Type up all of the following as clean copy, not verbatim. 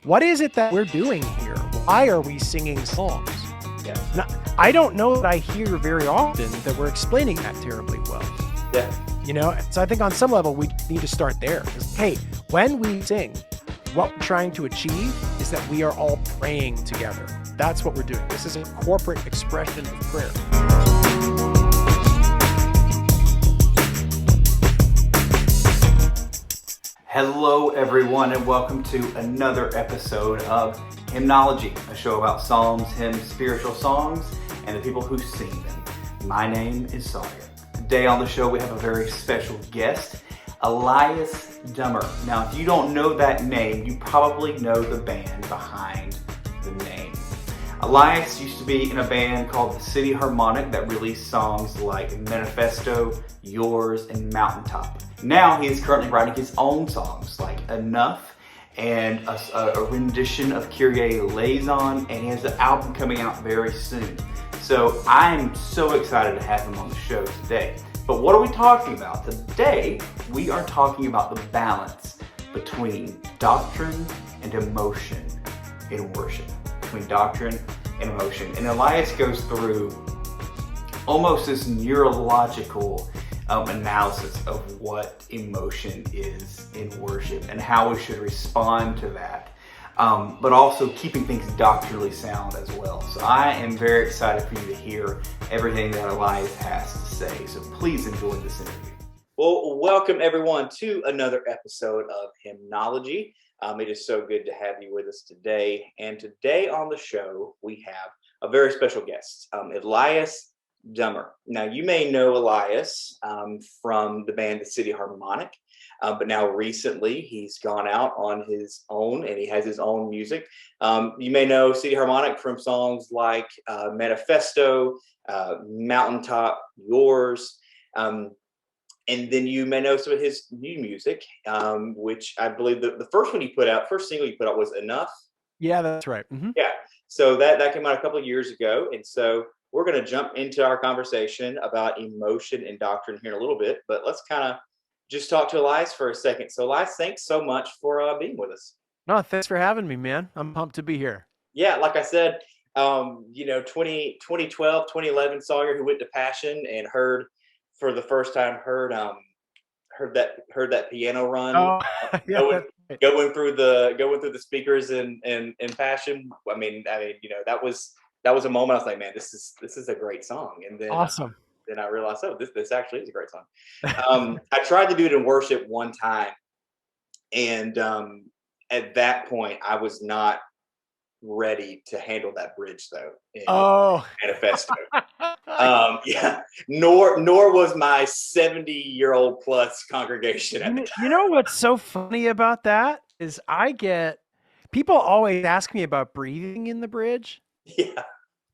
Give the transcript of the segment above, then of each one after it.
what is it that we're doing here? Why are we singing songs? Yeah. Now, I don't know that I hear very often that we're explaining that terribly well. Yeah. So I think on some level we need to start there. Hey, when we sing, what we're trying to achieve is that we are all praying together. That's what we're doing. This is a corporate expression of prayer. Hello, everyone, and welcome to another episode of Hymnology, a show about psalms, hymns, spiritual songs, and the people who sing them. My name is Sawyer. Today on the show, we have a very special guest, Elias Dummer. Now, if you don't know that name, you probably know the band behind the name. Elias used to be in a band called the City Harmonic that released songs like Manifesto, Yours, and Mountaintop. Now he is currently writing his own songs like Enough and a rendition of Kyrie Eleison, and he has an album coming out very soon. So I'm so excited to have him on the show today. But what are we talking about? Today we are talking about the balance between doctrine and emotion in worship. Between doctrine and emotion. And Elias goes through almost this neurological analysis of what emotion is in worship and how we should respond to that, but also keeping things doctrinally sound as well. So I am very excited for you to hear everything that Elias has to say. So please enjoy this interview. Well, welcome everyone to another episode of Hymnology. It is so good to have you with us today. And today on the show, we have a very special guest, Elias Dummer. Now, you may know Elias from the band The City Harmonic, but now recently he's gone out on his own and he has his own music. You may know City Harmonic from songs like Manifesto, Mountaintop, Yours, and then you may know some of his new music, which I believe the first single you put out was Enough. Yeah, that's right. Mm-hmm. Yeah, so that came out a couple of years ago, and so we're going to jump into our conversation about emotion and doctrine here in a little bit, but let's kind of just talk to Elias for a second. So Elias, thanks so much for being with us. No, thanks for having me, man. I'm pumped to be here. Yeah, like I said, 2012, 2011, Sawyer, who went to Passion and heard for the first time, heard that piano run. Oh, yeah, going through the speakers in Passion. I mean, that was a moment I was like, man, this is a great song. And then awesome. Then I realized, oh, this actually is a great song. I tried to do it in worship one time, and at that point, I was not ready to handle that bridge though. Manifesto. Yeah. Nor was my 70-year-old plus congregation. You know what's so funny about that is people always ask me about breathing in the bridge. Yeah.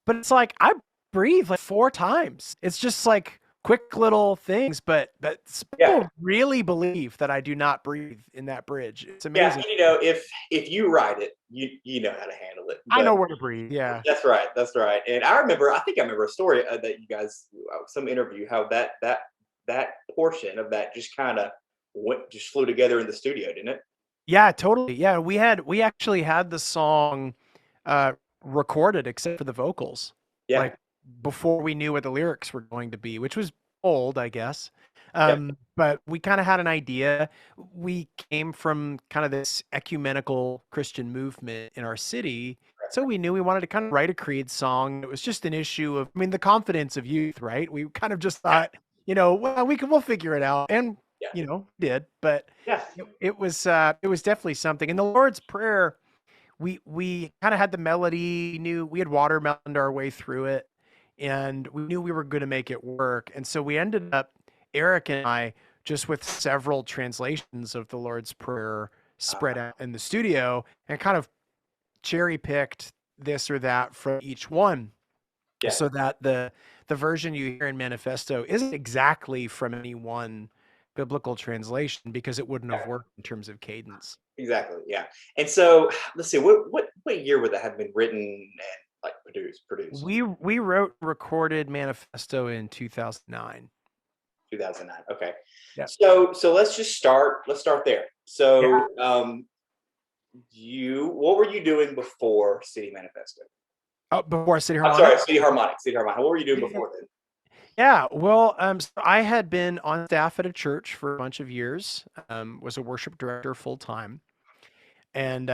But it's like I breathe like 4 times. It's just like quick little things, but people really believe that I do not breathe in that bridge. It's amazing. Yeah, if you write it, you know how to handle it. I know where to breathe. Yeah, that's right. And I remember a story that you guys, some interview, how that portion of that just kind of just flew together in the studio, didn't it? Yeah, totally. Yeah, we actually had the song recorded except for the vocals. Yeah. Like before we knew what the lyrics were going to be, which was bold, I guess. But we kind of had an idea. We came from kind of this ecumenical Christian movement in our city. So we knew we wanted to kind of write a creed song. It was just an issue of, the confidence of youth, right? We kind of just thought, we'll figure it out. And, did, but it was definitely something. And the Lord's Prayer, we kind of had the melody, we had watermeloned our way through it, and we knew we were going to make it work. And so we ended up, Eric and I, just with several translations of the Lord's Prayer spread out in the studio and kind of cherry picked this or that from each one. Yeah. So that the version you hear in Manifesto isn't exactly from any one biblical translation, because it wouldn't have worked in terms of cadence. Exactly. Yeah. And so let's see, what year would that have been written and like produced? We recorded Manifesto in 2009. 2009. Okay. Yeah. So let's start there. So what were you doing before City Manifesto? Oh, before City I'm Harmonic? sorry, City Harmonic. City Harmonic. What were you doing before then? Yeah, well, so I had been on staff at a church for a bunch of years, was a worship director full time, and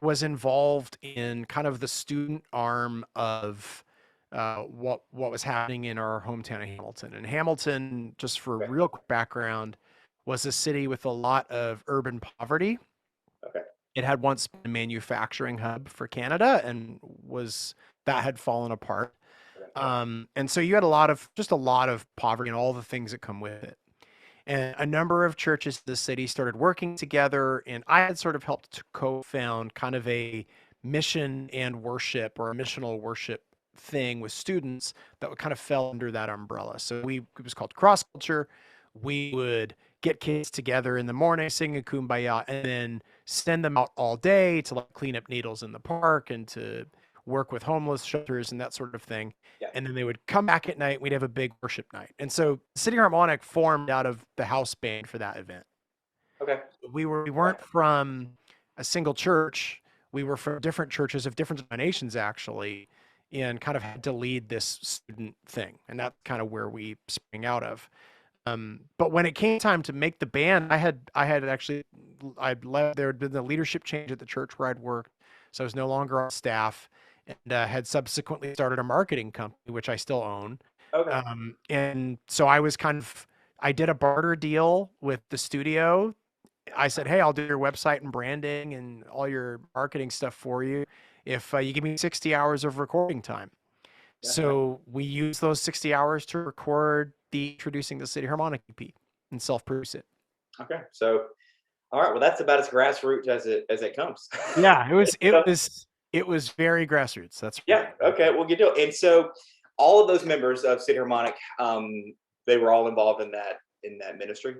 was involved in kind of the student arm of what was happening in our hometown of Hamilton. And Hamilton, just for Okay. real quick background, was a city with a lot of urban poverty. Okay. It had once been a manufacturing hub for Canada, and was that had fallen apart. Okay. And so you had a lot of poverty and all the things that come with it. And a number of churches in the city started working together, and I had sort of helped to co-found kind of a mission and worship, or a missional worship thing with students that would kind of fell under that umbrella. So it was called Cross Culture. We would get kids together in the morning, sing a kumbaya, and then send them out all day to like clean up needles in the park and to work with homeless shelters and that sort of thing. Yeah. And then they would come back at night. We'd have a big worship night. And so City Harmonic formed out of the house band for that event. Okay. We weren't from a single church. We were from different churches of different denominations, actually, and kind of had to lead this student thing. And that's kind of where we sprang out of. But when it came time to make the band, I had actually I'd left. There had been the leadership change at the church where I'd worked, so I was no longer on staff, and had subsequently started a marketing company, which I still own. Okay. And so I did a barter deal with the studio. I said, "Hey, I'll do your website and branding and all your marketing stuff for you if you give me 60 hours of recording time." Yeah. So we use those 60 hours to record the Introducing the City Harmonic EP and self-produce it. Okay. So, all right. Well, that's about as grassroots as it comes. Yeah, it was So, it was it was very grassroots. That's right. yeah. Okay. Well, good deal. And so, all of those members of City Harmonic, they were all involved in that ministry.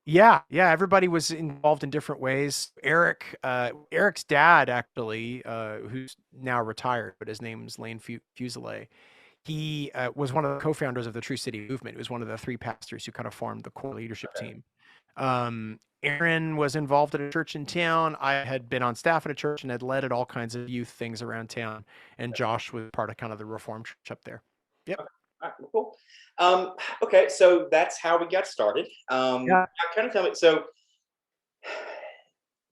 Yeah, everybody was involved in different ways. Eric's dad actually, who's now retired, but his name's Lane Fuselier. He was one of the co-founders of the True City movement. He was one of the three pastors who kind of formed the core leadership Okay. team. Aaron was involved at a church in town. I had been on staff at a church and had led at all kinds of youth things around town. And Josh was part of kind of the Reformed church up there. Yep. Okay. All right. Well, cool. Okay. So that's how we got started. Yeah. Now kind of tell me. So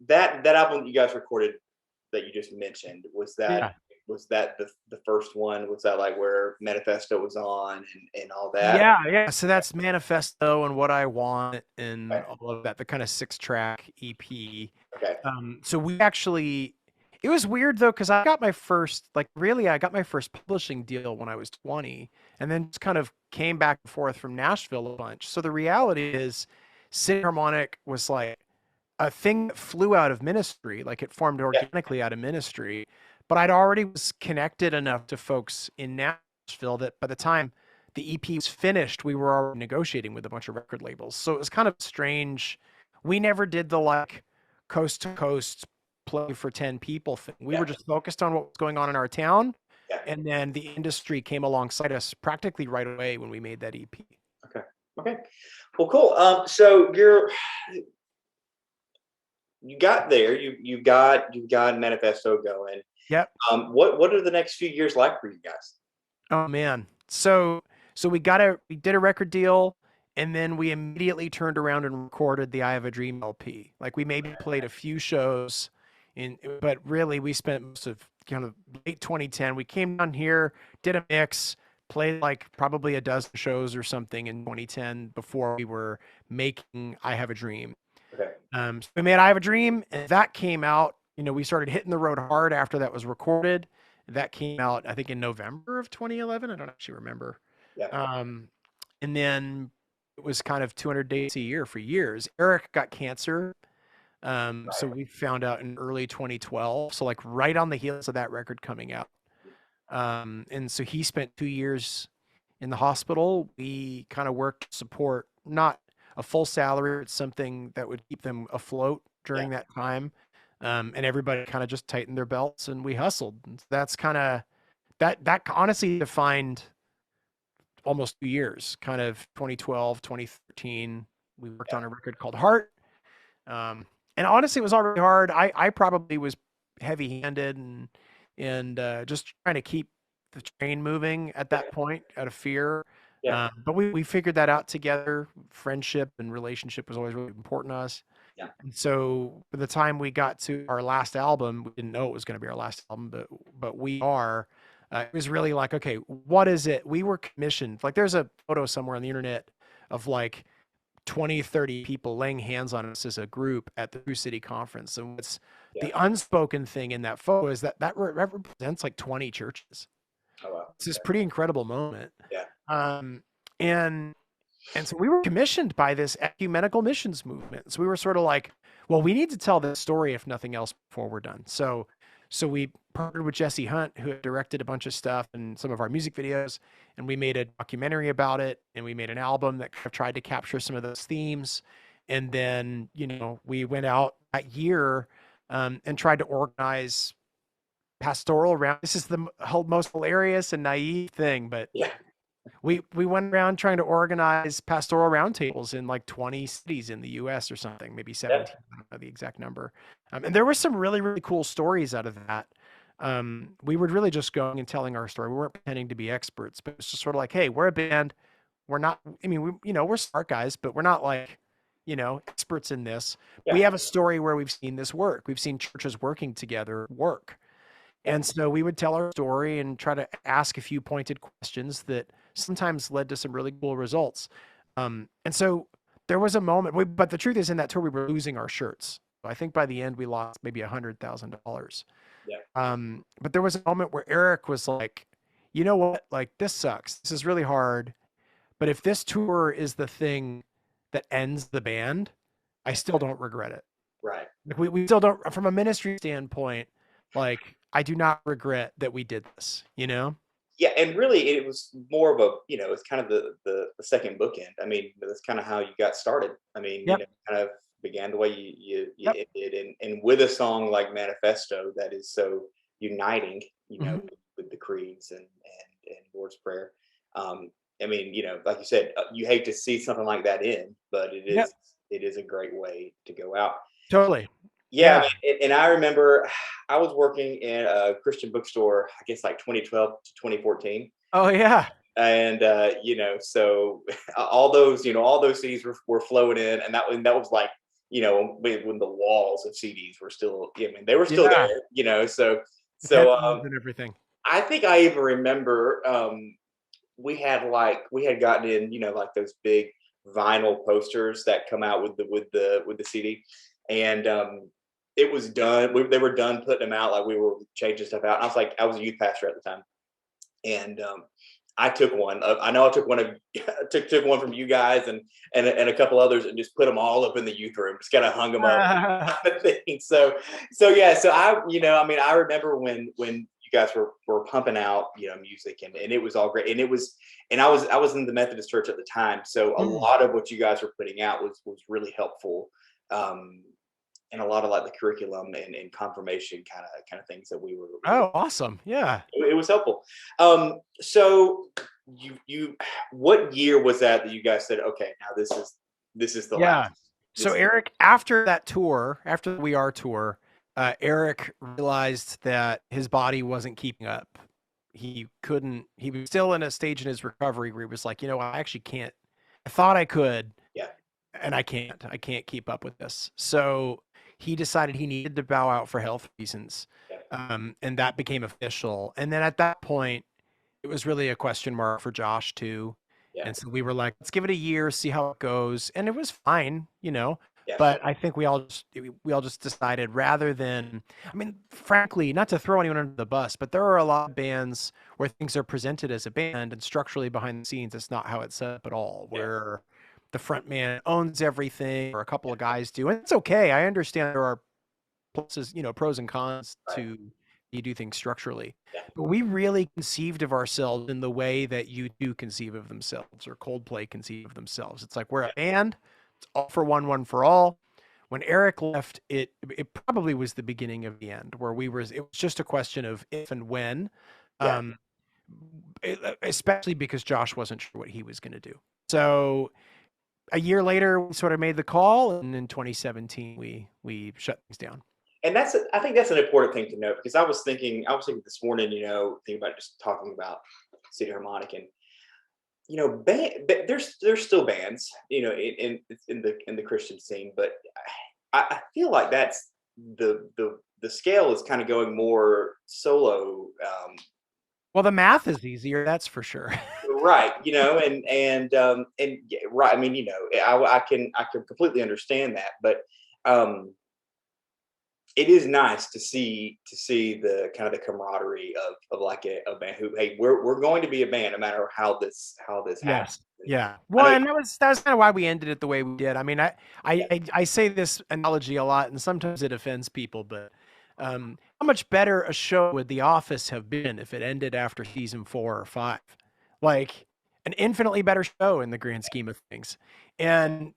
that album that you guys recorded that you just mentioned, Yeah. was that the first one? Was that like where Manifesto was on and all that? Yeah. So that's Manifesto and What I Want and Okay. all of that, the kind of 6-track EP. Okay. So it was weird though, because I got my first publishing deal when I was 20, and then just kind of came back and forth from Nashville a bunch. So the reality is, City Harmonic was like a thing that flew out of ministry, like it formed Yeah. organically out of ministry. But I'd already was connected enough to folks in Nashville that by the time the EP was finished, we were already negotiating with a bunch of record labels. So it was kind of strange. We never did the like coast to coast play for 10 people thing. We Yeah. were just focused on what was going on in our town. Yeah. And then the industry came alongside us practically right away when we made that EP. Okay. Okay. Well, cool. So you got there. You've got Manifesto going. Yep. What are the next few years like for you guys? Oh man. So we did a record deal, and then we immediately turned around and recorded the I Have a Dream LP. Like we maybe played a few shows but really we spent most of kind of late 2010. We came down here, did a mix, played like probably a dozen shows or something in 2010 before we were making I Have a Dream. Okay. So we made I Have a Dream, and that came out. We started hitting the road hard after that was recorded. That came out, I think, in November of 2011. I don't actually remember. Yeah. And then it was kind of 200 days a year for years. Eric got cancer. So we found out in early 2012. So like right on the heels of that record coming out. And so he spent 2 years in the hospital. We kind of worked to support, not a full salary, but something that would keep them afloat during that time. And everybody kind of just tightened their belts and we hustled. And that's kind of that honestly defined almost 2 years, kind of 2012, 2013. We worked on a record called Heart. and honestly, it was already hard. I probably was heavy-handed and just trying to keep the train moving at Yeah. that point out of fear. Yeah. But we figured that out together. Friendship and relationship was always really important to us. Yeah. And so by the time we got to our last album, we didn't know it was going to be our last album, but we are. It was really like, okay, what is it? We were commissioned. Like, there's a photo somewhere on the internet of like 20, 30 people laying hands on us as a group at the True City Conference. And what's Yeah. the unspoken thing in that photo is that represents like 20 churches. Oh wow. It's this pretty incredible moment. Yeah. Um, and and so we were commissioned by this ecumenical missions movement. So we were sort of like, well, we need to tell this story if nothing else before we're done. So we partnered with Jesse Hunt, who had directed a bunch of stuff and some of our music videos, and we made a documentary about it, and we made an album that kind of tried to capture some of those themes. And then, we went out that year and tried to organize pastoral round. This is the most hilarious and naive thing, but Yeah. we went around trying to organize pastoral roundtables in like 20 cities in the US or something, maybe 17. I don't know the exact number. And there were some really, really cool stories out of that. We were really just going and telling our story. We weren't pretending to be experts, but it's just sort of like, hey, we're a band. We're not, I mean, we're smart guys, but we're not like, experts in this. Yeah. We have a story where we've seen this work. We've seen churches working together work. And so we would tell our story and try to ask a few pointed questions that sometimes led to some really cool results. And so there was a moment, but the truth is, in that tour, we were losing our shirts. I think by the end, we lost maybe $100,000. Yeah. But there was a moment where Eric was like, you know what? Like, this sucks. This is really hard. But if this tour is the thing that ends the band, I still don't regret it. Right. Like, we still don't, from a ministry standpoint, like, I do not regret that we did this, Yeah, and really, it was more of a, it's kind of the second bookend. I mean, that's kind of how you got started. I mean, Yep. kind of began the way you Yep. ended, and with a song like Manifesto that is so uniting, Mhm. with the creeds and Lord's Prayer. I mean, like you said, you hate to see something like that end, but Yep. it is a great way to go out. Totally. Yeah, I Yeah. mean, and I remember I was working in a Christian bookstore, I guess like 2012 to 2014. Oh, yeah. And so all those CDs were flowing in, and that was like, when the walls of CDs were still, I mean, they were still Yeah. there, so Headphones and everything. I think I even remember we had gotten in, like those big vinyl posters that come out with the CD, and it was done. They were done putting them out. Like, we were changing stuff out. And I was a youth pastor at the time, and I took one. I know I took one of took one from you guys and a couple others, and just put them all up in the youth room. Just kind of hung them up. Thing. So yeah. So I mean, I remember when you guys were pumping out music, and it was all great, and I was in the Methodist church at the time, so a lot of what you guys were putting out was really helpful. And a lot of like the curriculum and confirmation kind of things that we were. Oh, awesome. Yeah. It was helpful. So you what year was that you guys said, okay, now this is the Yeah. last? So Eric, after that tour, after the We Are tour, Eric realized that his body wasn't keeping up. He was still in a stage in his recovery where he was like, I actually can't. I thought I could. Yeah. And I can't keep up with this. So he decided he needed to bow out for health reasons. Yeah. And that became official. And then at that point, it was really a question mark for Josh too. Yeah. And so we were like, let's give it a year, see how it goes. And it was fine, Yeah. but I think we all just decided, rather than, I mean, frankly, not to throw anyone under the bus, but there are a lot of bands where things are presented as a band, and structurally behind the scenes, it's not how it's set up at all, where the front man owns everything, or a couple of guys do. And it's okay. I understand there are pluses, pros and cons to you do things structurally. Yeah. But we really conceived of ourselves in the way that you do conceive of themselves, or Coldplay conceive of themselves. It's like, we're a band. It's all for one for all. When Eric left, it probably was the beginning of the end, where it was just a question of if and when. Especially because Josh wasn't sure what he was going to do. So a year later, we sort of made the call, and in 2017, we shut things down. And I think that's an important thing to note because I was thinking this morning, thinking about just talking about City Harmonic and there's still bands, in the Christian scene, but I feel like that's the scale is kind of going more solo. Well, the math is easier, that's for sure. Right, and yeah, right. I mean, I can completely understand that, but um, it is nice to see the kind of the camaraderie of like a band who, hey, we're going to be a band no matter how this happens. Yes. Yeah. I Well, know. and that was kind of why we ended it the way we did. I mean, I say this analogy a lot, and sometimes it offends people, but how much better a show would The Office have been if it ended after season 4 or 5? Like an infinitely better show in the grand scheme of things. And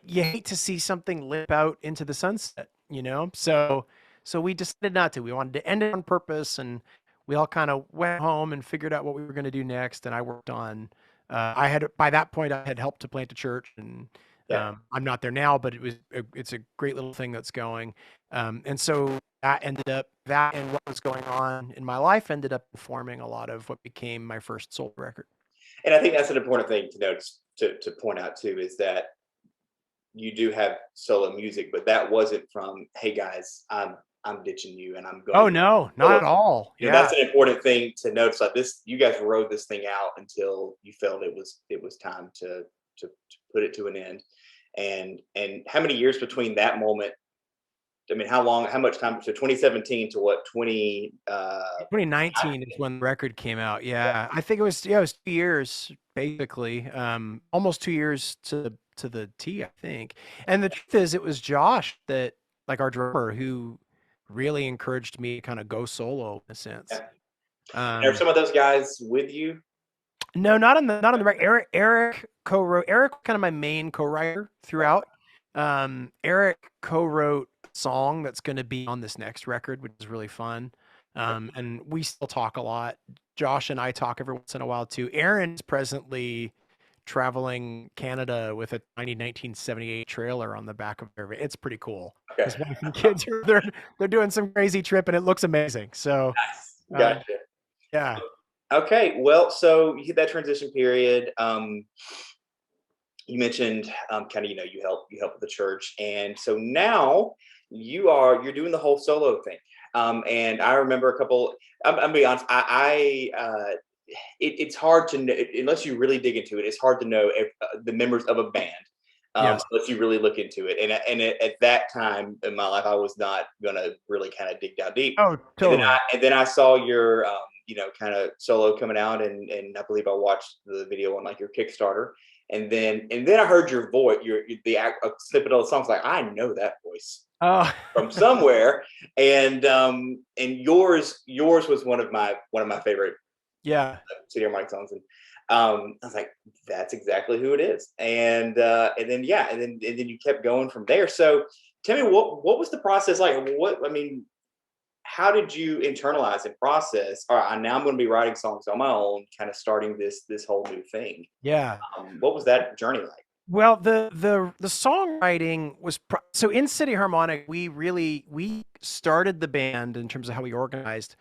you hate to see something limp out into the sunset, you know? So we decided not to. We wanted to end it on purpose, and we all kind of went home and figured out what we were going to do next. And I worked on I had by that point I had helped to plant a church, and Yeah. I'm not there now, but it's a great little thing that's going. And so that and what was going on in my life ended up informing a lot of what became my first solo record. And I think that's an important thing to notice to point out too is that you do have solo music, but that wasn't from, hey guys, I'm ditching you and I'm going Oh to no, not solo. at all. That's Yeah. an important thing to notice. Like this, you guys rode this thing out until you felt it was time to put it to an end. And how many years between that moment? I mean, how much time? So 2017 to what? 2019 is when the record came out. Yeah. I think it was 2 years basically. Almost 2 years to the T, I think. And the truth is it was Josh that, like, our drummer, who really encouraged me to kind of go solo in a sense. Yeah. Are Um some of those guys with you? No, not on the record. Eric co-wrote. Eric was kind of my main co-writer throughout. Eric co-wrote a song that's going to be on this next record, which is really fun. And we still talk a lot. Josh and I talk every once in a while too. Aaron's presently traveling Canada with a tiny 1978 trailer on the back of their. It's pretty cool. Okay. His wife and kids are they're doing some crazy trip, and it looks amazing. So, Nice. um, Gotcha. yeah. Okay. Well, so you hit that transition period. You mentioned kind of you help with the church, and so now you're doing the whole solo thing. And I remember a couple. I'm gonna be honest. It's hard to know unless you really dig into it. It's hard to know if the members of a band Yes. unless you really look into it. At that time in my life, I was not gonna really kind of dig down deep. Oh, totally. And then I saw your kind of solo coming out, and I believe I watched the video on like your Kickstarter. And then I heard your voice, a snippet of the song. I was like, I know that voice Oh, from somewhere. And yours was one of my favorite yeah. City Harmonic songs. And I was like, that's exactly who it is. And then you kept going from there. So tell me what was the process like? How did you internalize and process? All right, now I'm going to be writing songs on my own, kind of starting this whole new thing. Yeah. What was that journey like? Well, the songwriting was so in City Harmonic, we started the band in terms of how we organized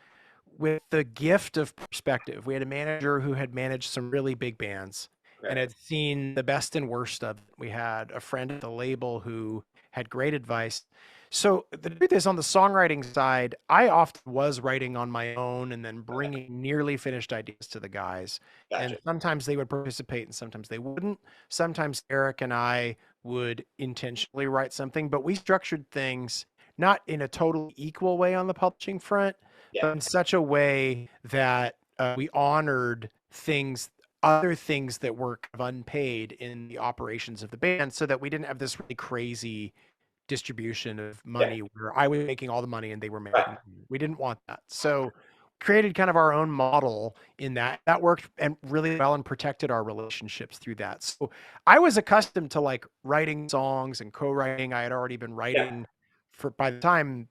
with the gift of perspective. We had a manager who had managed some really big bands and Okay. had seen the best and worst of it. We had a friend at the label who had great advice. So the truth is, on the songwriting side, I often was writing on my own and then bringing nearly finished ideas to the guys. And Gotcha. sometimes they would participate and sometimes they wouldn't. Sometimes Eric and I would intentionally write something, but we structured things not in a totally equal way on the publishing front, Yeah. but in such a way that we honored other things that were kind of unpaid in the operations of the band, so that we didn't have this really crazy distribution of Yeah. money where I was making all the money and they were Right. making. We didn't want that. So created kind of our own model in that worked and really well and protected our relationships through that. So I was accustomed to like writing songs and co-writing. I had already been Yeah. writing for by the time,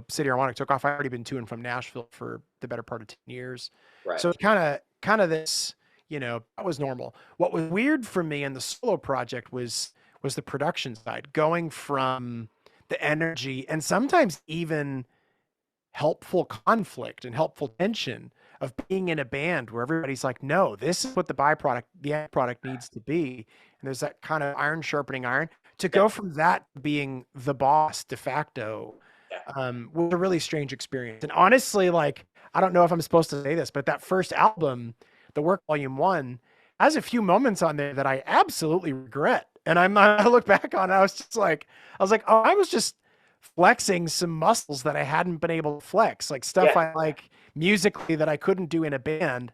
City Harmonic took off, I'd already been to and from Nashville for the better part of 10 years. Right. So it's kind of this, that was normal. What was weird for me in the solo project was the production side, going from the energy and sometimes even helpful conflict and helpful tension of being in a band where everybody's like, no, this is what the end product needs to be. And there's that kind of iron sharpening iron to Yeah. go from that to being the boss de facto. Yeah. Was a really strange experience. And honestly, like, I don't know if I'm supposed to say this, but that first album, The Work Volume 1, has a few moments on there that I absolutely regret. And I look back on it, I was like, oh, I was just flexing some muscles that I hadn't been able to flex, like stuff Yeah. I like musically that I couldn't do in a band.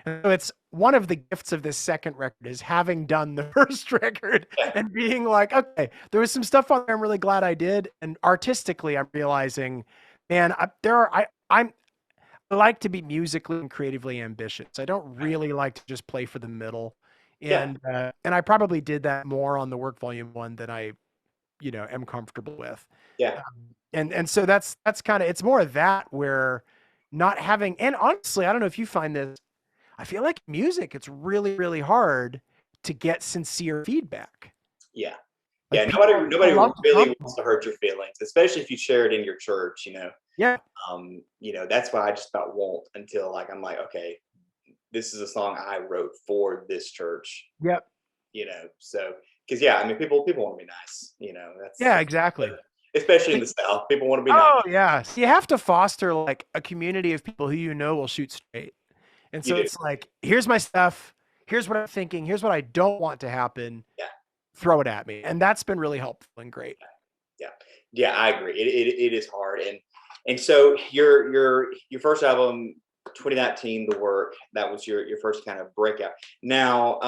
And so it's one of the gifts of this second record is having done the first record Yeah. and being like, okay, there was some stuff on there I'm really glad I did. And artistically, I'm realizing, man, I like to be musically and creatively ambitious. I don't really like to just play for the middle. Yeah. And I probably did that more on the Work Volume 1 than I am comfortable with. Yeah. And so that's kind of, it's more of that where not having, and honestly, I don't know if you find this, I feel like music, it's really, really hard to get sincere feedback. Yeah. Like Yeah. people Nobody love to really compliment wants to hurt your feelings, especially if you share it in your church, you know. Yeah. That's why I just about won't until like I'm like, okay, this is a song I wrote for this church, Yep. So because yeah, I mean people want to be nice, that's Yeah, exactly. especially in the South, people want to be nice. Oh yeah. So you have to foster like a community of people who will shoot straight. And so it's like, here's my stuff, here's what I'm thinking, here's what I don't want to happen. Yeah. Throw it at me. And that's been really helpful and great. Yeah, I agree. It is hard, and so your first album, 2019, The Work, that was your first kind of breakout. Now,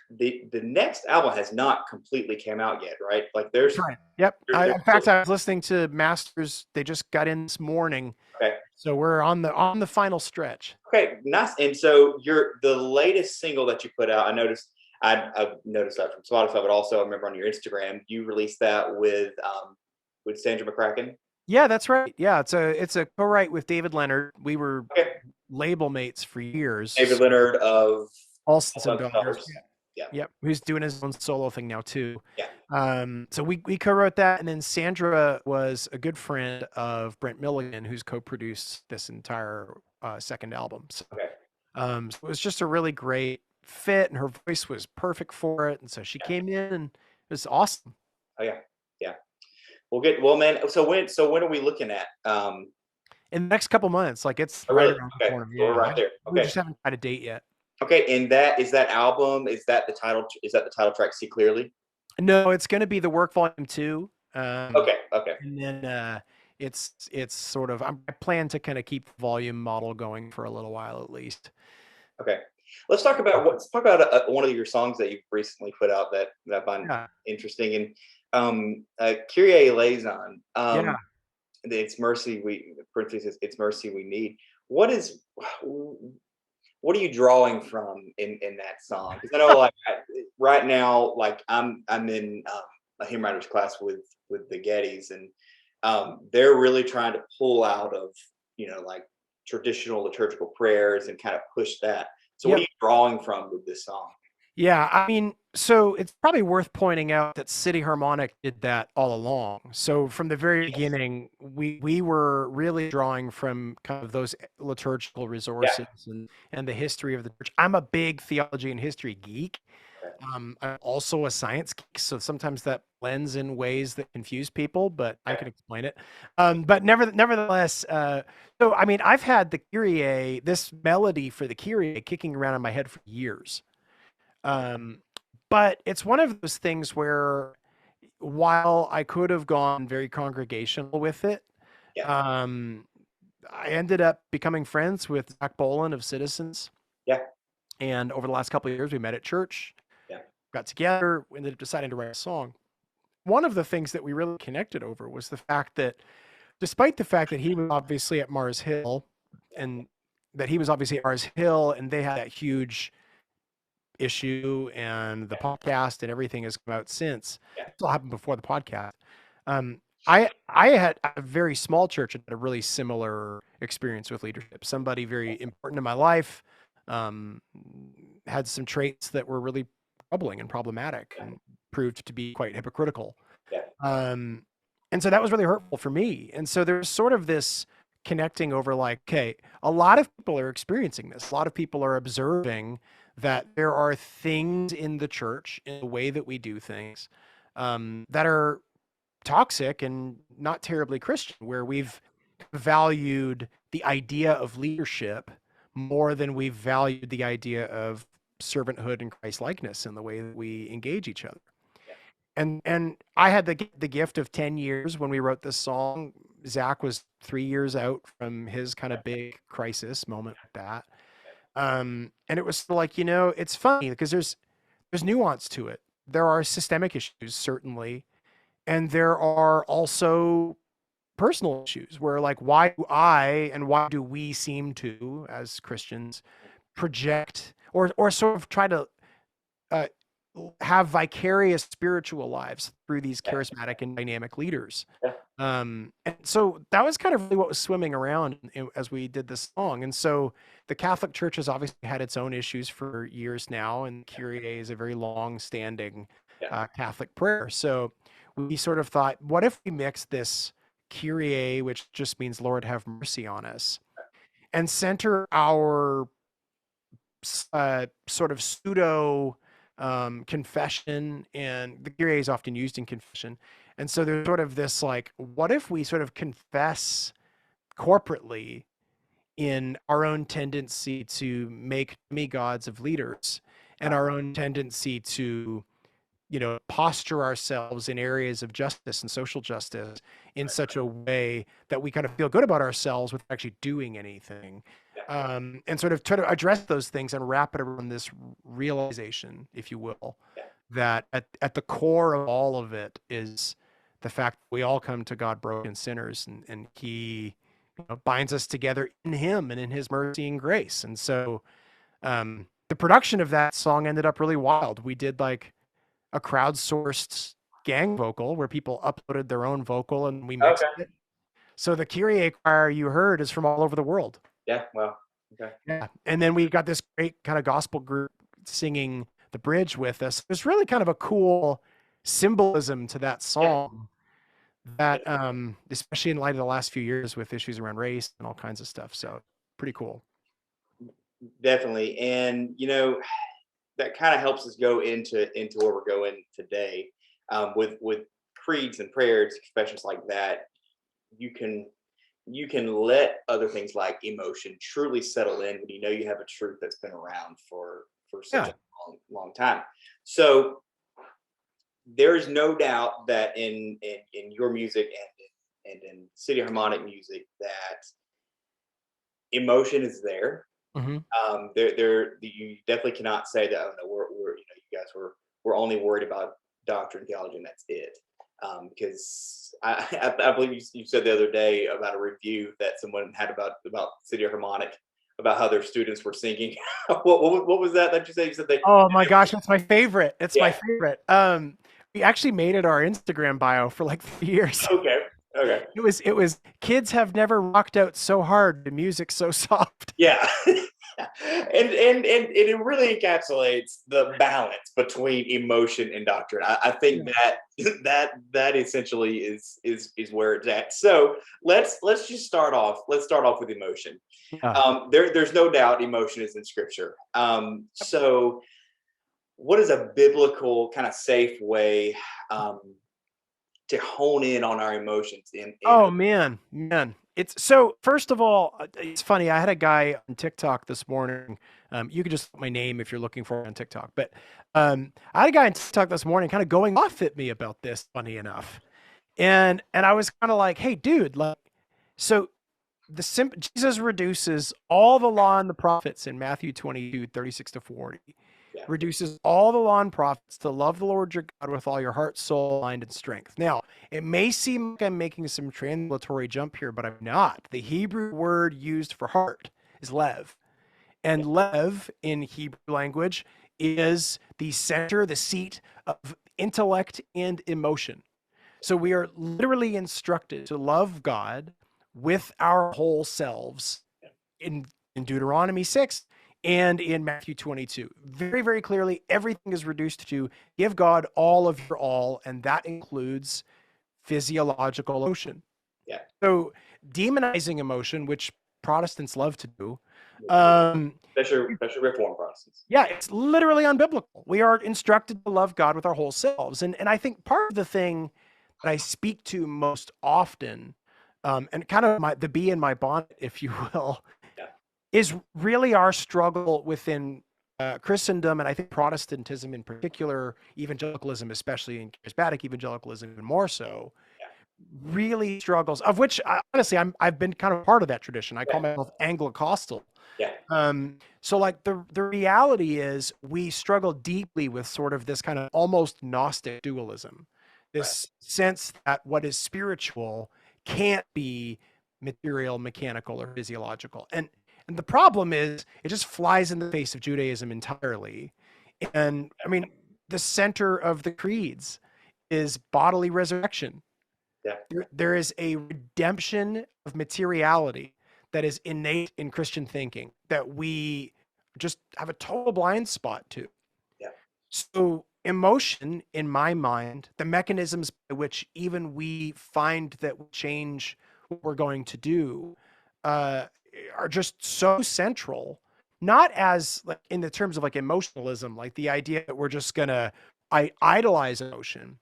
the next album has not completely came out yet, right? Like there's right. Yep. In fact, I was listening to Masters. They just got in this morning. Okay. So we're on the final stretch. Okay, nice. And so the latest single that you put out, I've noticed that from Spotify, but also I remember on your Instagram, you released that with Sandra McCracken. Yeah, that's right. Yeah, it's a co-write with David Leonard. We were label mates for years. David Leonard of All Sons and Daughters. Yeah. Yep. Who's doing his own solo thing now too. Yeah. So we co-wrote that, and then Sandra was a good friend of Brent Milligan, who's co-produced this entire second album. So, so it was just a really great fit, and her voice was perfect for it. And so she came in, and it was awesome. Oh yeah. Yeah. Well, man. So when are we looking at? In the next couple months, like it's right around the corner. Yeah, we're right there. We just haven't had a date yet. Okay, and that album, is that the title track, See Clearly? No, it's going to be The Work Volume 2. Okay. And then it's sort of, I plan to kind of keep the volume model going for a little while at least. Okay. Let's talk about one of your songs that you've recently put out that I find interesting, and Kyrie eleison. It's mercy it's mercy we need. What are you drawing from in that song? Because I know, like right now, like I'm in a hymn writers class with the Gettys, and they're really trying to pull out of like traditional liturgical prayers and kind of push that. So what are you drawing from with this song? Yeah, I mean, so it's probably worth pointing out that City Harmonic did that all along. So from the very beginning, we were really drawing from kind of those liturgical resources and the history of the church. I'm a big theology and history geek. I'm also a science geek, so sometimes that blends in ways that confuse people, but I can explain it. But nevertheless, so I mean, I've had the Kyrie, this melody for the Kyrie, kicking around in my head for years. But it's one of those things where while I could have gone very congregational with it, I ended up becoming friends with Zach Boland of Citizens. Yeah. And over the last couple of years, we met at church, got together, we ended up deciding to write a song. One of the things that we really connected over was the fact that despite the fact that he was obviously at Mars Hill and they had that huge issue, and the podcast and everything has come out since. It all happened before the podcast. I had a very small church and had a really similar experience with leadership. Somebody very important in my life um, had some traits that were really troubling and problematic and proved to be quite hypocritical. Yeah. And so that was really hurtful for me. And so there's sort of this connecting over like, okay, a lot of people are experiencing this. A lot of people are observing that there are things in the church, in the way that we do things, that are toxic and not terribly Christian, where we've valued the idea of leadership more than we've valued the idea of servanthood and Christ likeness in the way that we engage each other. And I had the gift of 10 years when we wrote this song. Zach was 3 years out from his kind of big crisis moment like that. And it was like, you know, it's funny because there's nuance to it. There are systemic issues, certainly, and there are also personal issues where like, why do I and why do we seem to, as Christians, project or sort of try to uh, have vicarious spiritual lives through these charismatic and dynamic leaders. And so that was kind of really what was swimming around as we did this song. And so the Catholic Church has obviously had its own issues for years now, and Kyrie is a very long-standing Catholic prayer. So we sort of thought, what if we mix this Kyrie, which just means Lord have mercy on us, and center our sort of pseudo confession, and the Kyrie is often used in confession. And so there's sort of this like, what if we sort of confess corporately in our own tendency to make demigods of leaders and our own tendency to, you know, posture ourselves in areas of justice and social justice in such a way that we kind of feel good about ourselves without actually doing anything. And sort of try to address those things and wrap it around this realization, if you will, that at the core of all of it is the fact that we all come to God broken sinners, and he, you know, binds us together in him and in his mercy and grace. And so the production of that song ended up really wild. We did like a crowdsourced gang vocal where people uploaded their own vocal and we mixed it. So the Kyrie choir you heard is from all over the world. Yeah. Well, okay. Yeah. And then we got this great kind of gospel group singing the bridge with us. There's really kind of a cool symbolism to that song that, especially in light of the last few years with issues around race and all kinds of stuff. So pretty cool. Definitely. And, you know, that kind of helps us go into where we're going today. With creeds and prayers, confessions like that, you can let other things like emotion truly settle in when you know you have a truth that's been around for such a long time. So there is no doubt that in your music and in City Harmonic music that emotion is there. You definitely cannot say that, oh no, we're you know, you guys we're only worried about doctrine, theology, and that's it. Because I believe you said the other day about a review that someone had about City Harmonic, about how their students were singing. what was that you said? You said they. Oh my gosh, that's my favorite. It's my favorite. We actually made it our Instagram bio for like 3 years. Okay. It was kids have never rocked out so hard to music so soft. Yeah. and it really encapsulates the balance between emotion and doctrine. I think that essentially is where it's at. So let's just start off. Let's start off with emotion. There's no doubt emotion is in Scripture. So what is a biblical kind of safe way to hone in on our emotions? Oh man. It's so, first of all, it's funny. I had a guy on TikTok this morning. You could just put my name if you're looking for it on TikTok. But I had a guy on TikTok this morning kind of going off at me about this, funny enough. And I was kind of like, hey, dude, like, so Jesus reduces all the law and the prophets in Matthew 22:36-40. Reduces all the law and prophets to love the Lord your God with all your heart, soul, mind, and strength. Now, it may seem like I'm making some translatory jump here, but I'm not. The Hebrew word used for heart is lev. And lev in Hebrew language is the center, the seat of intellect and emotion. So we are literally instructed to love God with our whole selves. In Deuteronomy 6, and in Matthew 22. Very, very clearly, everything is reduced to give God all of your all, and that includes physiological emotion. Yeah. So demonizing emotion, which Protestants love to do, especially Reformed Protestants. yeah, it's literally unbiblical. We are instructed to love God with our whole selves. And I think part of the thing that I speak to most often, and kind of the bee in my bonnet, if you will, yeah. is really our struggle within Christendom, and I think Protestantism in particular, evangelicalism, especially in charismatic evangelicalism, even more so, really struggles, of which honestly I've been kind of part of that tradition. I call myself Anglo-Costal. Yeah. So like the reality is we struggle deeply with sort of this kind of almost Gnostic dualism, this sense that what is spiritual can't be material, mechanical, or physiological. And the problem is it just flies in the face of Judaism entirely. And I mean, the center of the creeds is bodily resurrection. There is a redemption of materiality that is innate in Christian thinking that we just have a total blind spot to. Yeah. So emotion, in my mind, the mechanisms by which even we find that we change what we're going to do, are just so central. Not as like in the terms of like emotionalism, like the idea that we're just gonna idolize emotion.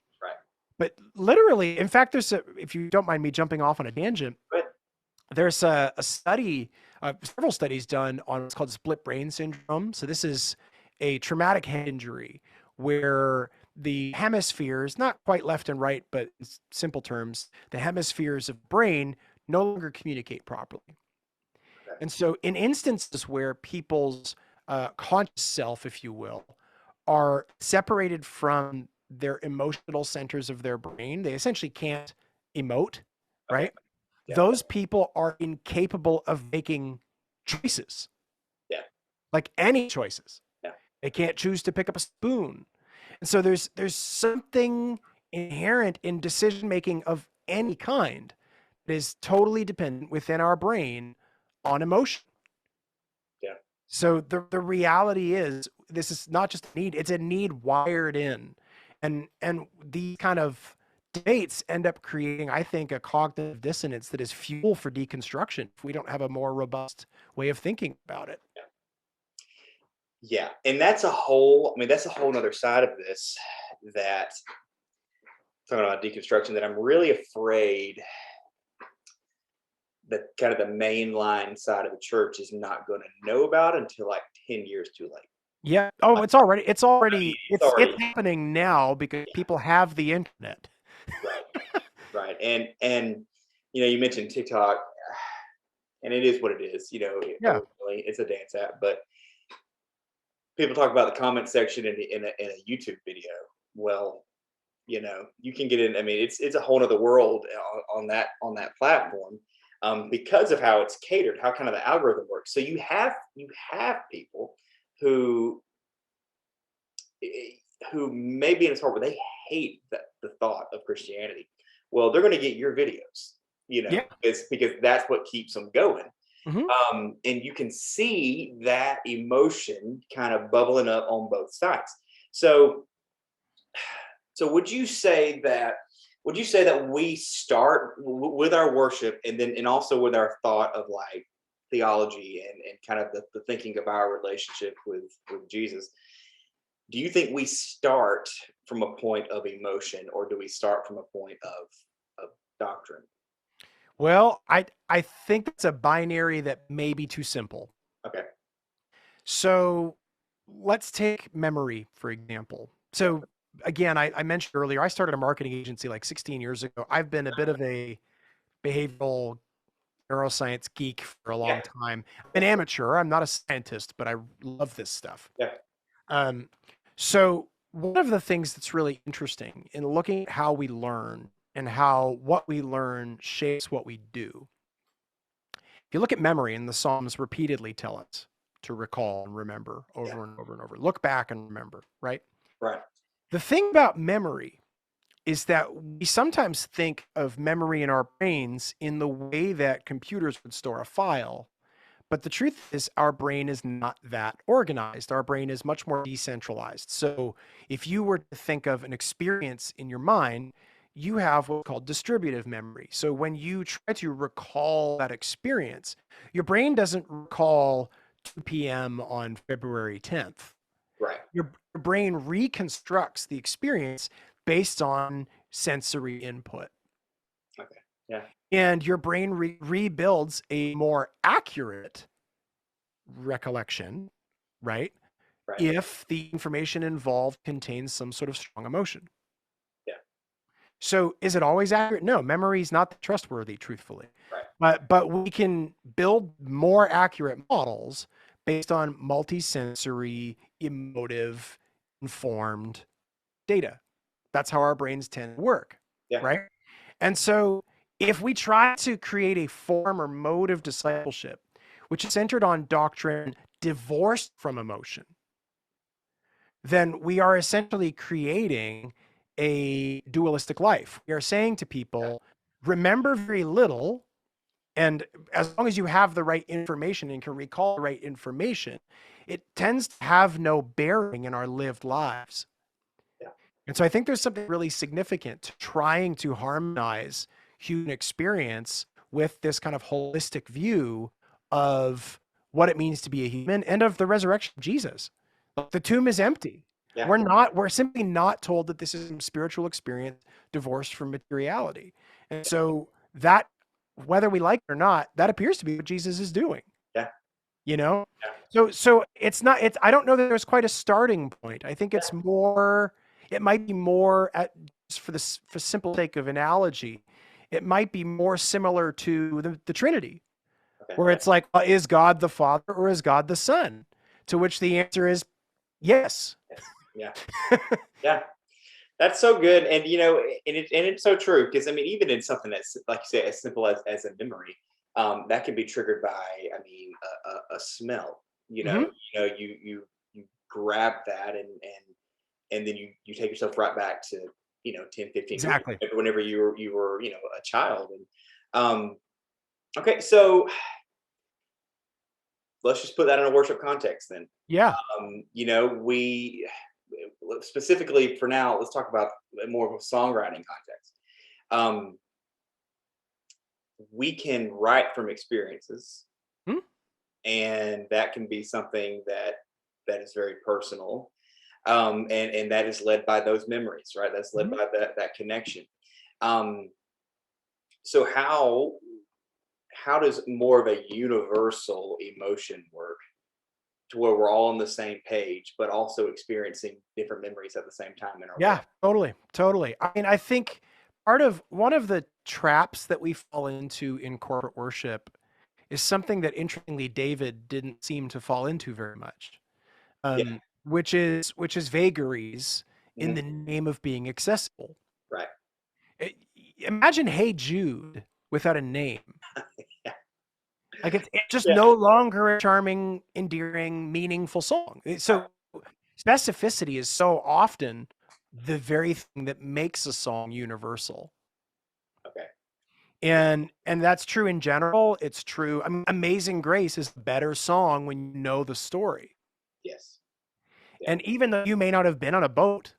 But literally, in fact, if you don't mind me jumping off on a tangent, there's a study, several studies done on what's called split brain syndrome. So this is a traumatic head injury where the hemispheres, not quite left and right, but in simple terms, the hemispheres of brain no longer communicate properly. And so in instances where people's conscious self, if you will, are separated from their emotional centers of their brain, they essentially can't emote, right? Those people are incapable of making choices. Yeah. Like any choices. Yeah. They can't choose to pick up a spoon. And so there's something inherent in decision making of any kind that is totally dependent within our brain on emotion. Yeah. So the reality is this is not just a need, it's a need wired in. And these kind of debates end up creating, I think, a cognitive dissonance that is fuel for deconstruction if we don't have a more robust way of thinking about it. Yeah. And that's a whole nother side of this, that talking about deconstruction, that I'm really afraid that kind of the mainline side of the church is not going to know about until like 10 years too late. Yeah. Oh, it's already happening now because people have the internet. Right. And you mentioned TikTok, and it is what it is. It's a dance app, but people talk about the comment section in a YouTube video. Well, you can get in. I mean, it's a whole other world on that platform, because of how it's catered, how kind of the algorithm works. So you have people who may be in a spot where they hate the thought of Christianity. Well, they're going to get your videos, because that's what keeps them going. Mm-hmm. And you can see that emotion kind of bubbling up on both sides. So would you say that we start with our worship and also with our thought of like theology and kind of the thinking of our relationship with Jesus? Do you think we start from a point of emotion, or do we start from a point of doctrine? Well, I think it's a binary that may be too simple. Okay. So let's take memory, for example. So again, I mentioned earlier, I started a marketing agency like 16 years ago. I've been a bit of a behavioral neuroscience geek for a long time. I'm an amateur. I'm not a scientist, but I love this stuff. Yeah. So one of the things that's really interesting in looking at how we learn and how what we learn shapes what we do. If you look at memory, and the Psalms repeatedly tell us to recall and remember over and over and over. Look back and remember, right? Right. The thing about memory is that we sometimes think of memory in our brains in the way that computers would store a file, But the truth is, our brain is not that organized. Our brain is much more decentralized. So if you were to think of an experience in your mind, you have what's called distributive memory. So when you try to recall that experience, your brain doesn't recall 2 p.m. on February 10th. Right. Your brain reconstructs the experience based on sensory input. Okay. Yeah. And your brain rebuilds a more accurate recollection, right? Right. If the information involved contains some sort of strong emotion. Yeah. So is it always accurate? No, memory is not trustworthy, truthfully. Right. But we can build more accurate models based on multisensory, emotive, informed data. That's how our brains tend to work, Yeah. right? And so if we try to create a form or mode of discipleship, which is centered on doctrine divorced from emotion, then we are essentially creating a dualistic life. We are saying to people, remember very little, and as long as you have the right information and can recall the right information, it tends to have no bearing in our lived lives. Yeah. And so I think there's something really significant to trying to harmonize human experience with this kind of holistic view of what it means to be a human and of the resurrection of Jesus. The tomb is empty. Yeah. We're simply not told that this is a spiritual experience divorced from materiality. And so that, whether we like it or not, that appears to be what Jesus is doing. Yeah. You know? Yeah. So it's not, I don't know that there's quite a starting point. I think it's more, it might be more for simple sake of analogy, it might be more similar to the Trinity, where it's like, is God the Father or is God the Son? To which the answer is yes. Yeah. Yeah. That's so good. And, and it's so true. Because, I mean, even in something that's, like you say, as simple as a memory, that can be triggered by, I mean, a smell. Mhm. You grab that and then you take yourself right back to 10, 15 Exactly. whenever you were a child. And okay, so let's just put that in a worship context then. Yeah. We specifically for now, let's talk about more of a songwriting context. We can write from experiences, Hmm? and that can be something that is very personal, and that is led by those memories, right? That's led Mhm. by that connection. Um, so how does more of a universal emotion work to where we're all on the same page, but also experiencing different memories at the same time in our Yeah, life? totally. I mean, I think one of the traps that we fall into in corporate worship is something that interestingly David didn't seem to fall into very much, Yeah. which is vagaries in Mhm. the name of being accessible. Right. I- Imagine "Hey Jude" without a name. Yeah. Like it's just Yeah. no longer a charming, endearing, meaningful song. Right. So specificity is so often the very thing that makes a song universal. Okay. And that's true in general. It's true. I mean, Amazing Grace is a better song when you know the story. Yes. Yeah. And even though you may not have been on a boat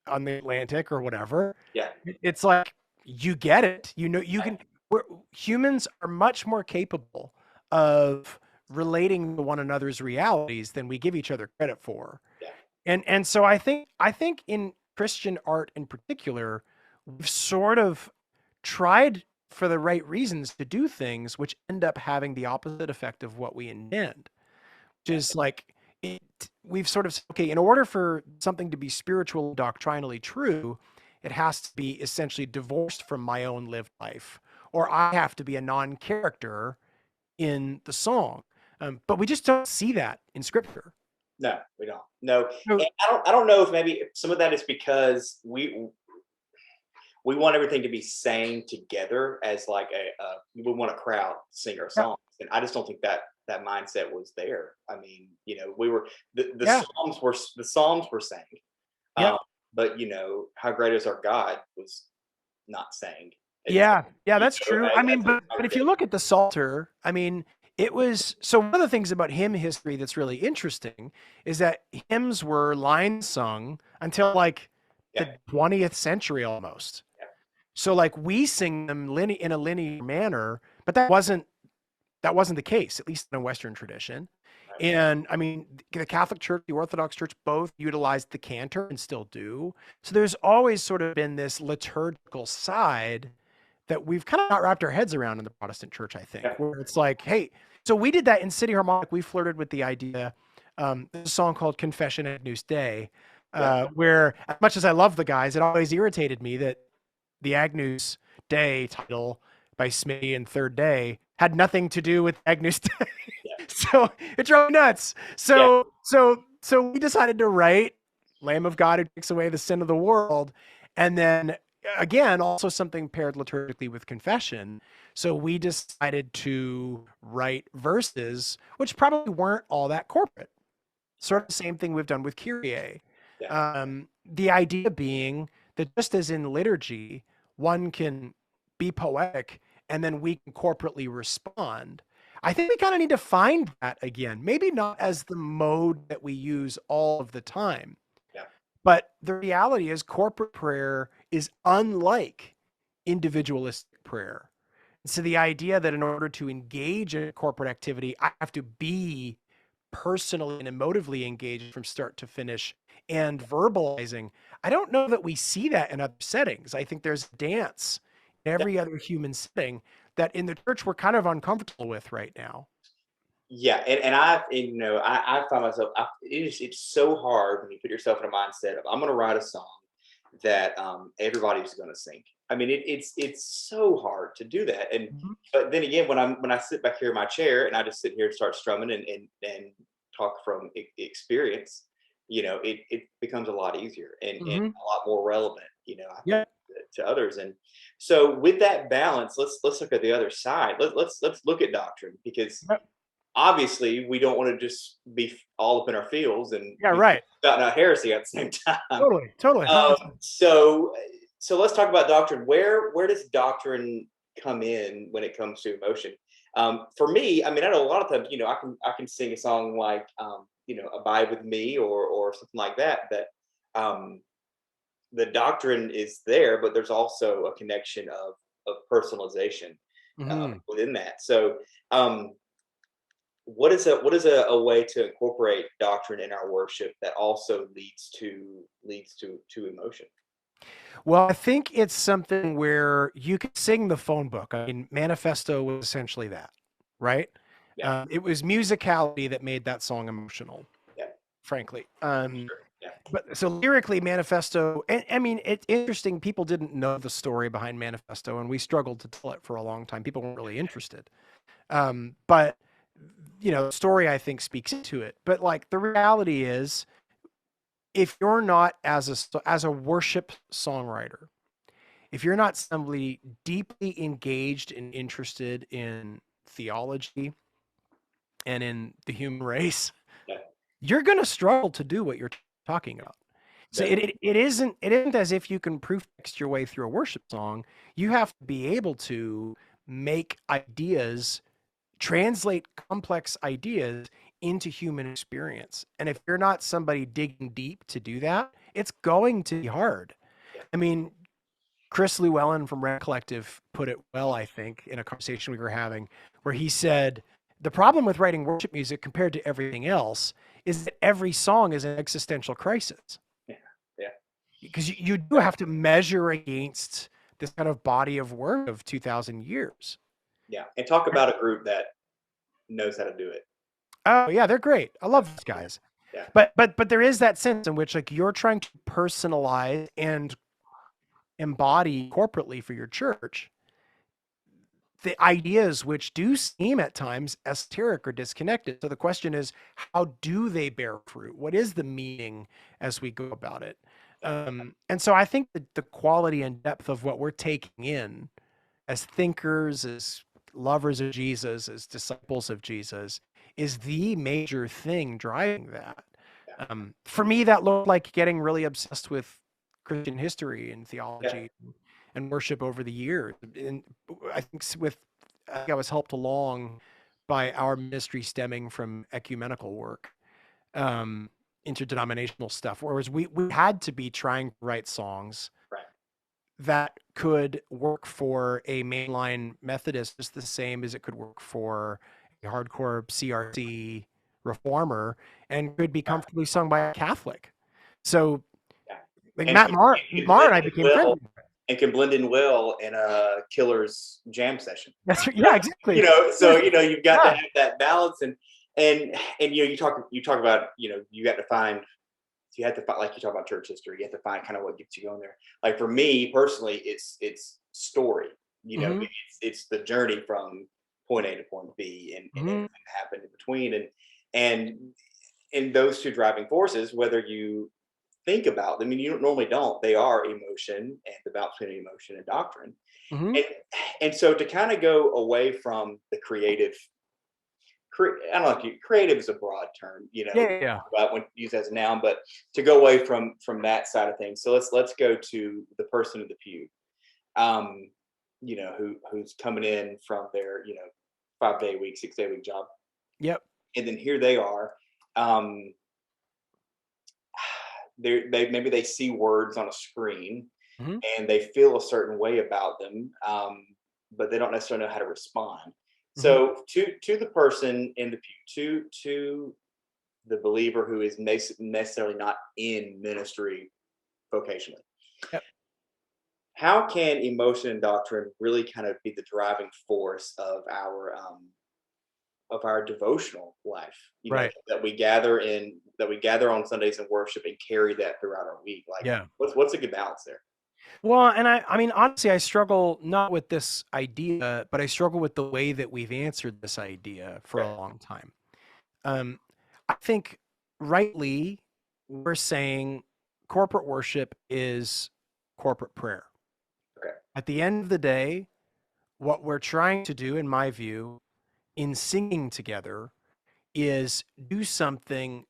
on the Atlantic or whatever, Yeah. it's like you get it. You know, humans are much more capable of relating to one another's realities than we give each other credit for. Yeah. And so I think in Christian art in particular, we've sort of tried for the right reasons to do things which end up having the opposite effect of what we intend, which Yeah. is like we've sort of said, okay, in order for something to be spiritual doctrinally true, it has to be essentially divorced from my own lived life, or I have to be a non-character in the song. But we just don't see that in scripture. No, we don't. No, So, and I don't know if maybe some of that is because we want everything to be sang together as like we want a crowd to sing our yeah, songs, and I just don't think that mindset was there. I mean, we were the yeah, psalms were sang, yeah. um, but how great is our God was not sang. It's Yeah, yeah, that's true. I as mean, a but if you congregation. look at the Psalter, I mean, It was so one of the things about hymn history that's really interesting is that hymns were line sung until like Yeah. the 20th century almost. Yeah. So like we sing them in a linear manner, but that wasn't the case, at least in a Western tradition. Right. And I mean, the Catholic Church, the Orthodox Church, both utilized the cantor and still do. So there's always sort of been this liturgical side that we've kind of not wrapped our heads around in the Protestant Church, I think, Yeah. where it's like, hey, so we did that in City Harmonic. We flirted with the idea. There's a song called Confession Agnus Dei, Yeah. where as much as I love the guys, it always irritated me that the Agnus Dei title by Smitty and Third Day had nothing to do with Agnus Dei. Yeah. So it drove me nuts. Yeah. So we decided to write Lamb of God who takes away the sin of the world. And then again, also something paired liturgically with confession. So we decided to write verses, which probably weren't all that corporate. Sort of the same thing we've done with Kyrie. Yeah. The idea being that just as in liturgy, one can be poetic and then we can corporately respond. I think we kind of need to find that again. Maybe not as the mode that we use all of the time, Yeah. but the reality is corporate prayer is unlike individualistic prayer. So the idea that in order to engage in a corporate activity, I have to be personally and emotively engaged from start to finish and verbalizing. I don't know that we see that in other settings. I think there's dance in every other human setting that in the church we're kind of uncomfortable with right now. Yeah, I find myself. It's so hard when you put yourself in a mindset of I'm going to write a song that everybody's going to sing. I mean, it's so hard to do that. And Mhm. but then again, when I sit back here in my chair and I just sit here and start strumming and talk from experience, it becomes a lot easier and Mhm. a lot more relevant. I Yeah. think to others. And so with that balance, let's look at the other side. Let's look at doctrine because Yep. obviously we don't want to just be all up in our fields and Yeah, be right. spouting out heresy at the same time. Totally. Totally. So let's talk about doctrine. Where does doctrine come in when it comes to emotion? For me, I mean, I know a lot of times, I can sing a song like, "Abide with Me" or something like that. That the doctrine is there, but there's also a connection of personalization Mhm. within that. So, um, what is a way to incorporate doctrine in our worship that also leads to emotion? Well, I think it's something where you can sing the phone book. I mean, Manifesto was essentially that, right? Yeah, It was musicality that made that song emotional, yeah, frankly. sure, yeah, But so lyrically, Manifesto, and I mean, it's interesting. People didn't know the story behind Manifesto, and we struggled to tell it for a long time. People weren't really interested. But the story I think speaks into it. But like the reality is, if you're not as a worship songwriter, if you're not somebody deeply engaged and interested in theology and in the human race, yeah, you're going to struggle to do what you're talking about. So it, definitely, it, it isn't as if you can proof text your way through a worship song. You have to be able to make ideas, translate complex ideas into human experience. And if you're not somebody digging deep to do that, it's going to be hard. yeah, I mean, Chris Llewellyn from Red Collective put it well, I think, in a conversation we were having, where he said, the problem with writing worship music compared to everything else is that every song is an existential crisis. yeah, yeah, Because you do have to measure against this kind of body of work of 2,000 years. yeah. And talk about a group that knows how to do it. Oh yeah, they're great. I love these guys. Yeah, But there is that sense in which like you're trying to personalize and embody corporately for your church the ideas which do seem at times esoteric or disconnected. So the question is, how do they bear fruit? What is the meaning as we go about it? yeah, And so I think that the quality and depth of what we're taking in as thinkers, as lovers of Jesus, as disciples of Jesus, is the major thing driving that. yeah, For me, that looked like getting really obsessed with Christian history and yeah, theology and worship over the years. And I think I was helped along by our ministry stemming from ecumenical work, um, interdenominational stuff. Whereas we had to be trying to write songs Right. that could work for a mainline Methodist just the same as it could work for a hardcore CRC reformer, and could be comfortably sung by a Catholic. So Yeah. like And Mar and I became friends. and can blend in well in a Killer's jam session. That's right. Yeah, exactly. So you've got to Yeah. have that balance, and you talk about you have to find like you talk about church history. You have to find kind of what gets you going there. Like for me personally, it's story. Mm-hmm. It's the journey from point A to point B, and Mm-hmm. everything that happened in between, and in those two driving forces, whether you think about them, I mean, you normally don't. They are emotion and the balance between emotion and doctrine, Mm-hmm. and so to kind of go away from the creative. I don't know. Creative is a broad term, Yeah. about when used as a noun, but to go away from that side of things. So let's go to the person in the pew, um, who's coming in from their 5-day week, 6-day week job, Yep. and then here they are. Um, they maybe they see words on a screen Mm-hmm. and they feel a certain way about them, but they don't necessarily know how to respond. Mm-hmm. So to the person in the pew, to the believer who is necessarily not in ministry vocationally, Yep. how can emotion and doctrine really kind of be the driving force of our devotional life, Right. that we gather on Sundays and worship and carry that throughout our week? Like, Yeah. what's a good balance there? Well, and I mean, honestly, I struggle not with this idea, but I struggle with the way that we've answered this idea for Okay. a long time. I think rightly we're saying corporate worship is corporate prayer. Okay. At the end of the day, what we're trying to do, in my view, in singing together is do something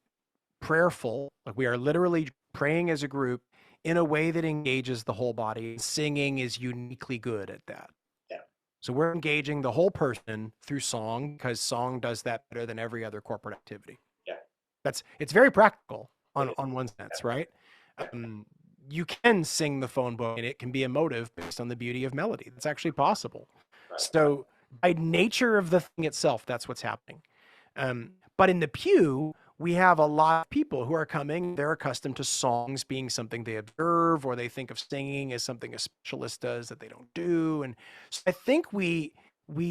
prayerful. Like we are literally praying as a group in a way that engages the whole body. Singing is uniquely good at that. Yeah. So we're engaging the whole person through song because song does that better than every other corporate activity. Yeah. It's very practical It on is. one sense, right? Yeah. You can sing the phone book and it can be emotive based on the beauty of melody. That's actually possible. Right. So by nature of the thing itself, that's what's happening. But in the pew, we have a lot of people who are coming. They're accustomed to songs being something they observe, or they think of singing as something a specialist does that they don't do. And so I think we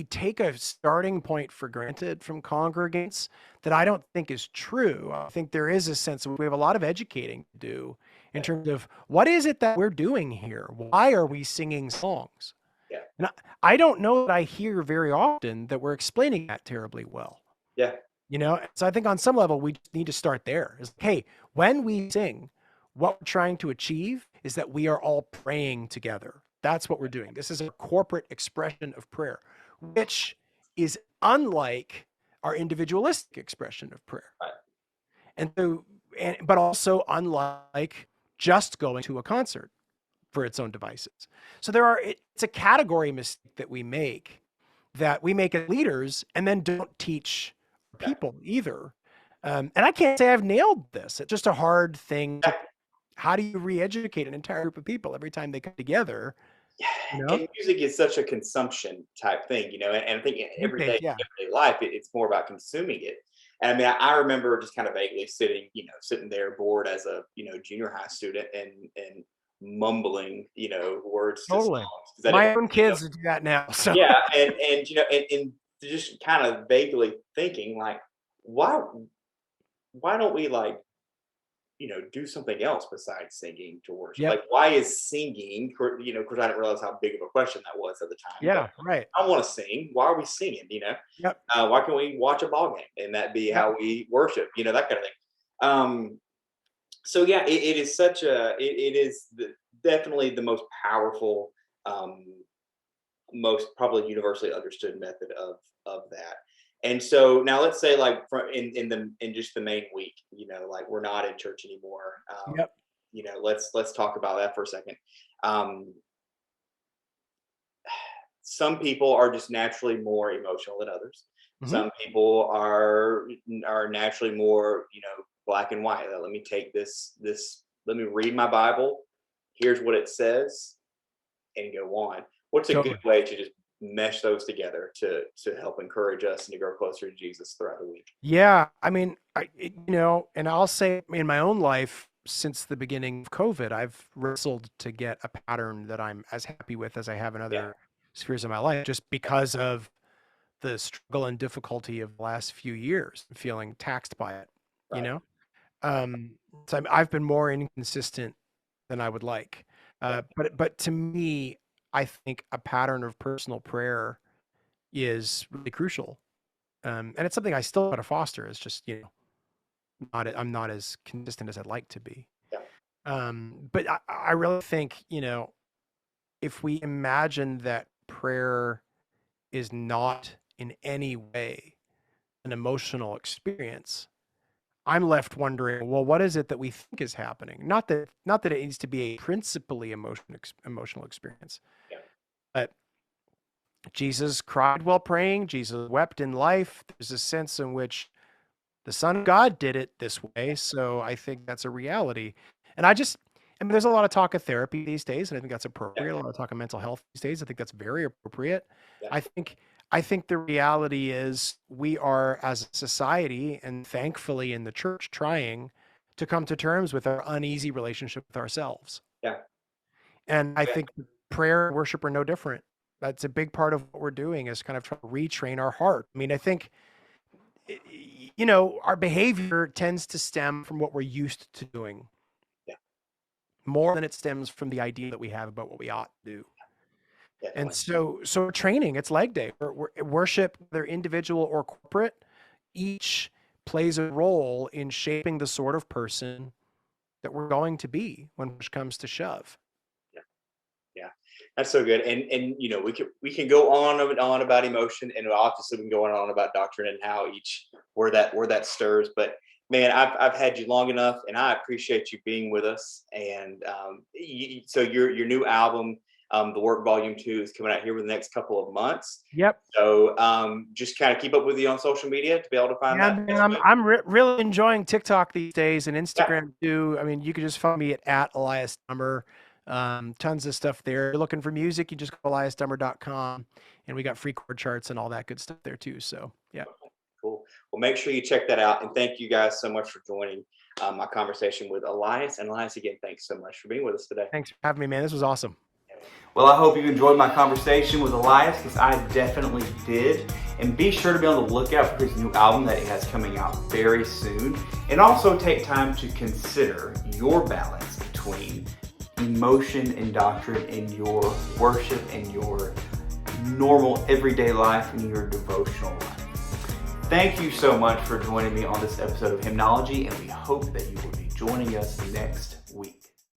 take a starting point for granted from congregants that I don't think is true. I think there is a sense of we have a lot of educating to do in terms of what is it that we're doing here? Why are we singing songs? Yeah. And I don't know that I hear very often that we're explaining that terribly well. Yeah. So I think on some level we just need to start there. It's like, hey, when we sing, what we're trying to achieve is that we are all praying together. That's what we're doing. This is a corporate expression of prayer, which is unlike our individualistic expression of prayer. Right. And so, but also unlike just going to a concert for its own devices. So it's a category mistake that we make as leaders and then don't teach people either. And I can't say I've nailed this. It's just a hard thing. How do you re-educate an entire group of people every time they come together? And music is such a consumption type thing, and I think in everyday life, it's more about consuming it. And I mean, I remember just kind of vaguely sitting there bored as a, junior high student and mumbling, words to Totally. songs. My own kids do that now. So Yeah. And just kind of vaguely thinking like, why don't we like, do something else besides singing to worship? Yep. Like, why is singing? Because I didn't realize how big of a question that was at the time. Yeah, but right. I want to sing. Why are we singing? Yep. Why can't we watch a ball game and that be how we worship? That kind of thing. So yeah, it is it is definitely the most powerful, most probably universally understood method of that. And so now let's say like in just the main week, like we're not in church anymore. Yep. Let's talk about that for a second. some people are just naturally more emotional than others. Mhm. Some people are naturally more, black and white. Let me take this. Let me read my Bible. Here's what it says, and go on. What's a Totally. good way to just mesh those together to help encourage us and to grow closer to Jesus throughout the week? Yeah, I mean, and I'll say in my own life, since the beginning of COVID, I've wrestled to get a pattern that I'm as happy with as I have in Yeah, other spheres of my life, just because of the struggle and difficulty of the last few years, feeling taxed by it, you right. know? Um, so I've been more inconsistent than I would like. Yeah, But to me, I think a pattern of personal prayer is really crucial. And it's something I still got to foster. It's just, I'm not as consistent as I'd like to be. yeah, But I really think, if we imagine that prayer is not in any way an emotional experience, I'm left wondering, well, what is it that we think is happening? Not that it needs to be a principally emotional experience, yeah, but Jesus cried while praying. Jesus wept in life. There's a sense in which the Son of God did it this way. So I think that's a reality. And I mean, there's a lot of talk of therapy these days, and I think that's yeah, appropriate. A lot of talk of mental health these days. I think that's very appropriate. yeah, I think I think the reality is we are, as a society and thankfully in the church, trying to come to terms with our uneasy relationship with ourselves. yeah, And I yeah, think prayer and worship are no different. That's a big part of what we're doing, is kind of trying to retrain our heart. I mean, I think our behavior tends to stem from what we're used to doing yeah, more than it stems from the idea that we have about what we ought to do. And definitely. so training, it's leg day. Worship, whether individual or corporate, each plays a role in shaping the sort of person that we're going to be when push comes to shove. Yeah. Yeah, that's so good. And we can go on and on about emotion, and obviously we can go on and on about doctrine and how each where that stirs. But man, I've had you long enough, and I appreciate you being with us. And so your new album, The Work Volume 2, is coming out here within the next couple of months. Yep. So just kind of keep up with you on social media to be able to find Yeah, that. man, I'm really enjoying TikTok these days and Yeah, Instagram too. I mean, you can just follow me at Elias Dummer. Tons of stuff there. If you're looking for music, you just go to eliasdummer.com, and we got free chord charts and all that good stuff there too. So yeah, cool. Well, make sure you check that out. And thank you guys so much for joining my conversation with Elias. And Elias, again, thanks so much for being with us today. thanks for having me, man. This was awesome. Well, I hope you enjoyed my conversation with Elias, because I definitely did. And be sure to be on the lookout for his new album that he has coming out very soon. And also take time to consider your balance between emotion and doctrine in your worship and your normal everyday life and your devotional life. Thank you so much for joining me on this episode of Hymnology, and we hope that you will be joining us next week.